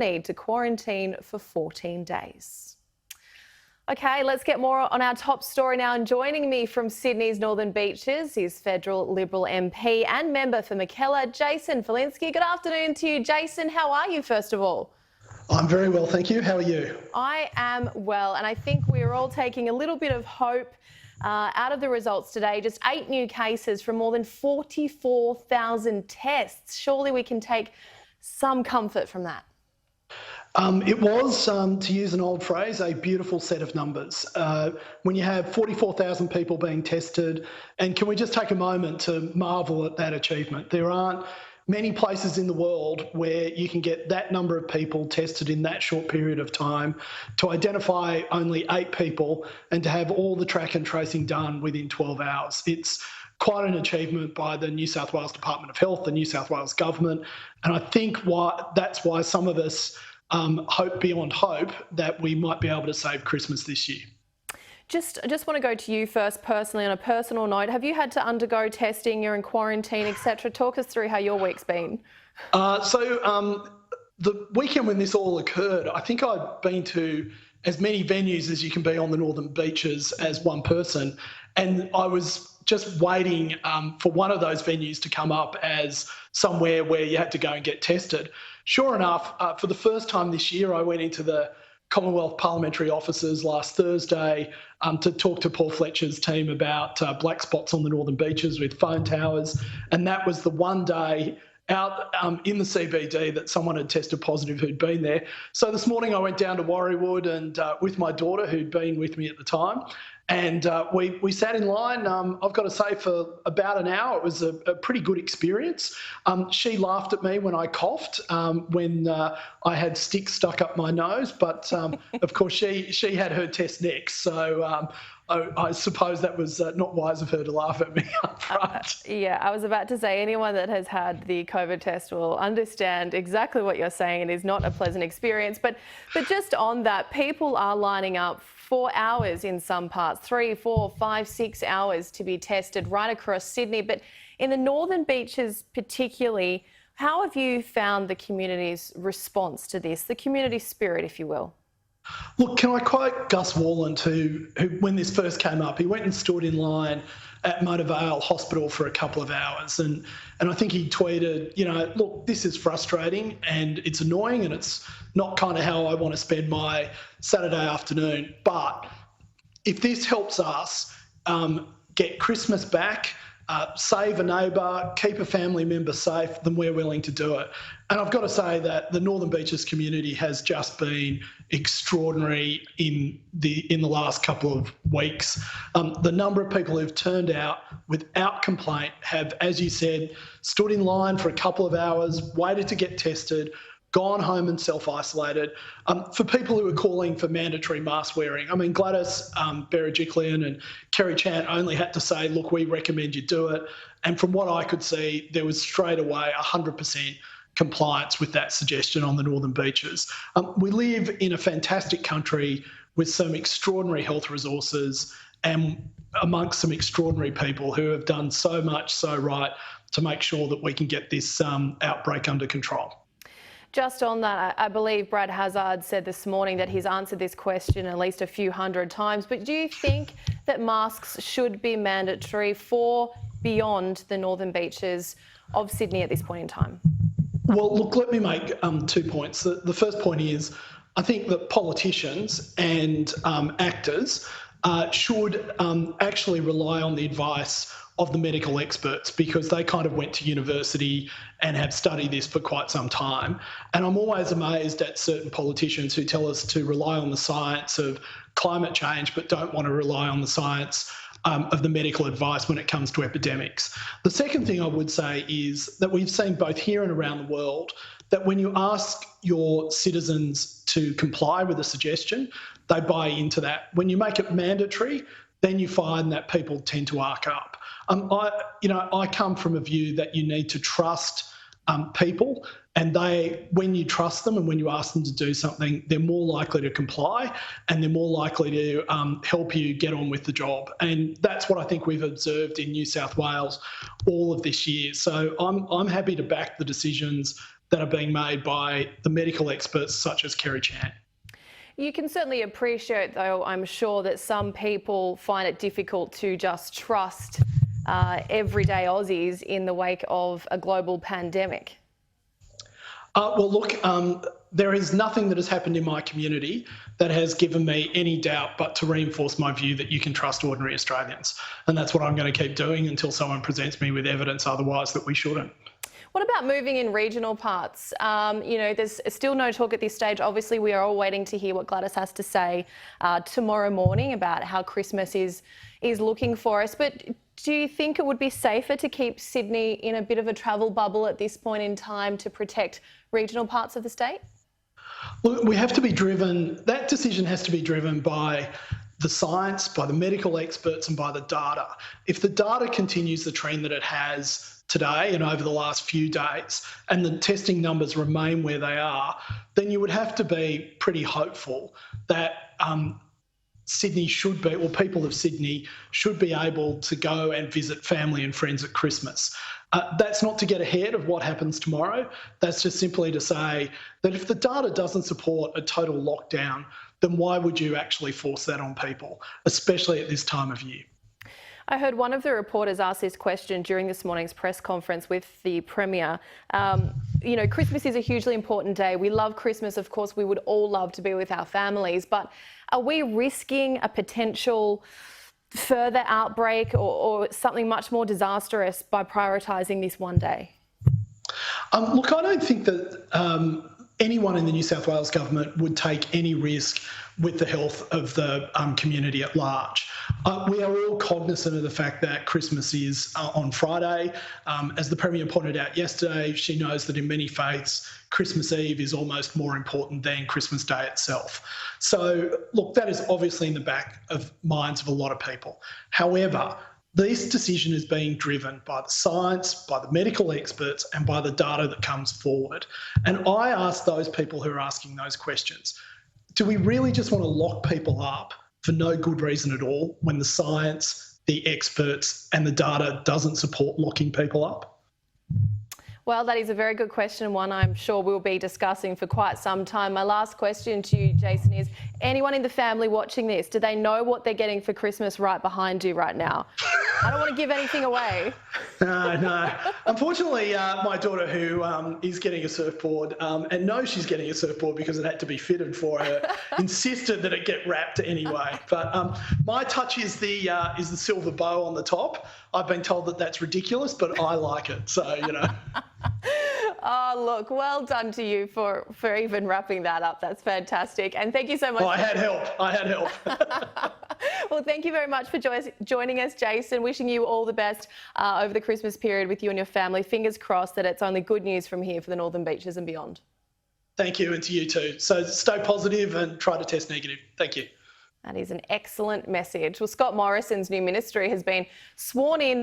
need to quarantine for 14 days. Okay, let's get more on our top story now. And joining me from Sydney's Northern Beaches is federal Liberal MP and member for Mackellar, Jason Falinski. Good afternoon to you, Jason. How are you, first of all? I'm very well, thank you. How are you? I am well, and I think we're all taking a little bit of hope out of the results today. Just 8 new cases from more than 44,000 tests. Surely we can take some comfort from that. It was, to use an old phrase, a beautiful set of numbers. When you have 44,000 people being tested, and can we just take a moment to marvel at that achievement? There aren't many places in the world where you can get that number of people tested in that short period of time, to identify only 8 people and to have all the track and tracing done within 12 hours. It's quite an achievement by the New South Wales Department of Health, the New South Wales government, and I think that's why some of us hope beyond hope that we might be able to save Christmas this year. Just want to go to you first personally on a personal note. Have you had to undergo testing, you're in quarantine, etc.? Talk us through how your week's been. The weekend when this all occurred, I think I'd been to as many venues as you can be on the Northern Beaches as one person, and I was just waiting for one of those venues to come up as somewhere where you had to go and get tested. Sure enough, for the first time this year, I went into the Commonwealth Parliamentary Offices last Thursday to talk to Paul Fletcher's team about black spots on the Northern Beaches with phone towers, and that was the one day out in the CBD that someone had tested positive who'd been there. So this morning I went down to Warriewood and with my daughter who'd been with me at the time, and we sat in line, I've got to say, for about an hour. It was a pretty good experience. She laughed at me when I coughed, when I had sticks stuck up my nose, but of course she had her test next. So I suppose that was not wise of her to laugh at me up front. Yeah, I was about to say anyone that has had the COVID test will understand exactly what you're saying. It is not a pleasant experience. But just on that, people are lining up for hours in some parts, 3, 4, 5, 6 hours to be tested right across Sydney. But in the Northern Beaches particularly, how have you found the community's response to this, the community spirit, if you will? Look, can I quote Gus Warland, who when this first came up, he went and stood in line at Mona Vale Hospital for a couple of hours, and I think he tweeted, look, this is frustrating and it's annoying and it's not kind of how I want to spend my Saturday afternoon, but if this helps us get Christmas back, save a neighbour, keep a family member safe, then we're willing to do it. And I've got to say that the Northern Beaches community has just been extraordinary in the last couple of weeks. The number of people who've turned out without complaint have, as you said, stood in line for a couple of hours, waited to get tested, gone home and self-isolated. For people who are calling for mandatory mask wearing, I mean, Gladys Berejiklian and Kerry Chant only had to say, look, we recommend you do it. And from what I could see, there was straight away 100% compliance with that suggestion on the Northern Beaches. We live in a fantastic country with some extraordinary health resources and amongst some extraordinary people who have done so much so right to make sure that we can get this outbreak under control. Just on that, I believe Brad Hazzard said this morning that he's answered this question at least a few hundred times, but do you think that masks should be mandatory for beyond the Northern Beaches of Sydney at this point in time? Well, look, let me make 2 points. The first point is I think that politicians and actors should actually rely on the advice of the medical experts, because they kind of went to university and have studied this for quite some time. And I'm always amazed at certain politicians who tell us to rely on the science of climate change but don't want to rely on the science of the medical advice when it comes to epidemics. The second thing I would say is that we've seen both here and around the world that when you ask your citizens to comply with a suggestion, they buy into that. When you make it mandatory, then you find that people tend to arc up. I come from a view that you need to trust people, and when you trust them and when you ask them to do something, they're more likely to comply and they're more likely to help you get on with the job. And that's what I think we've observed in New South Wales all of this year. So I'm happy to back the decisions that are being made by the medical experts such as Kerry Chan. You can certainly appreciate, though, I'm sure, that some people find it difficult to just trust everyday Aussies in the wake of a global pandemic. Well, look, there is nothing that has happened in my community that has given me any doubt but to reinforce my view that you can trust ordinary Australians. And that's what I'm going to keep doing until someone presents me with evidence otherwise that we shouldn't. What about moving in regional parts? There's still no talk at this stage. Obviously, we are all waiting to hear what Gladys has to say tomorrow morning about how Christmas is looking for us. But do you think it would be safer to keep Sydney in a bit of a travel bubble at this point in time to protect regional parts of the state? Look, we have to be driven, that decision has to be driven by the science, by the medical experts and by the data. If the data continues the trend that it has today and over the last few days, and the testing numbers remain where they are, then you would have to be pretty hopeful that Sydney should be, or people of Sydney should be able to go and visit family and friends at Christmas. That's not to get ahead of what happens tomorrow. That's just simply to say that if the data doesn't support a total lockdown, then why would you actually force that on people, especially at this time of year? I heard one of the reporters ask this question during this morning's press conference with the Premier. Christmas is a hugely important day. We love Christmas. Of course, we would all love to be with our families. But are we risking a potential further outbreak or something much more disastrous by prioritising this one day? Look, I don't think that anyone in the New South Wales government would take any risk with the health of the community at large. We are all cognisant of the fact that Christmas is on Friday. As the Premier pointed out yesterday, she knows that in many faiths, Christmas Eve is almost more important than Christmas Day itself. So, look, that is obviously in the back of minds of a lot of people. However, this decision is being driven by the science, by the medical experts, and by the data that comes forward. And I ask those people who are asking those questions, do we really just want to lock people up for no good reason at all when the science, the experts, and the data doesn't support locking people up? Well, that is a very good question, one I'm sure we'll be discussing for quite some time. My last question to you, Jason, is anyone in the family watching this, do they know what they're getting for Christmas right behind you right now? I don't want to give anything away. No. Unfortunately, my daughter, who is getting a surfboard and knows she's getting a surfboard because it had to be fitted for her, insisted that it get wrapped anyway. But my touch is the silver bow on the top. I've been told that that's ridiculous, but I like it. So, Oh, look, well done to you for even wrapping that up. That's fantastic. And thank you so much. I had help. Well, thank you very much for joining us, Jason. Wishing you all the best over the Christmas period with you and your family. Fingers crossed that it's only good news from here for the Northern Beaches and beyond. Thank you, and to you too. So stay positive and try to test negative. Thank you. That is an excellent message. Well, Scott Morrison's new ministry has been sworn in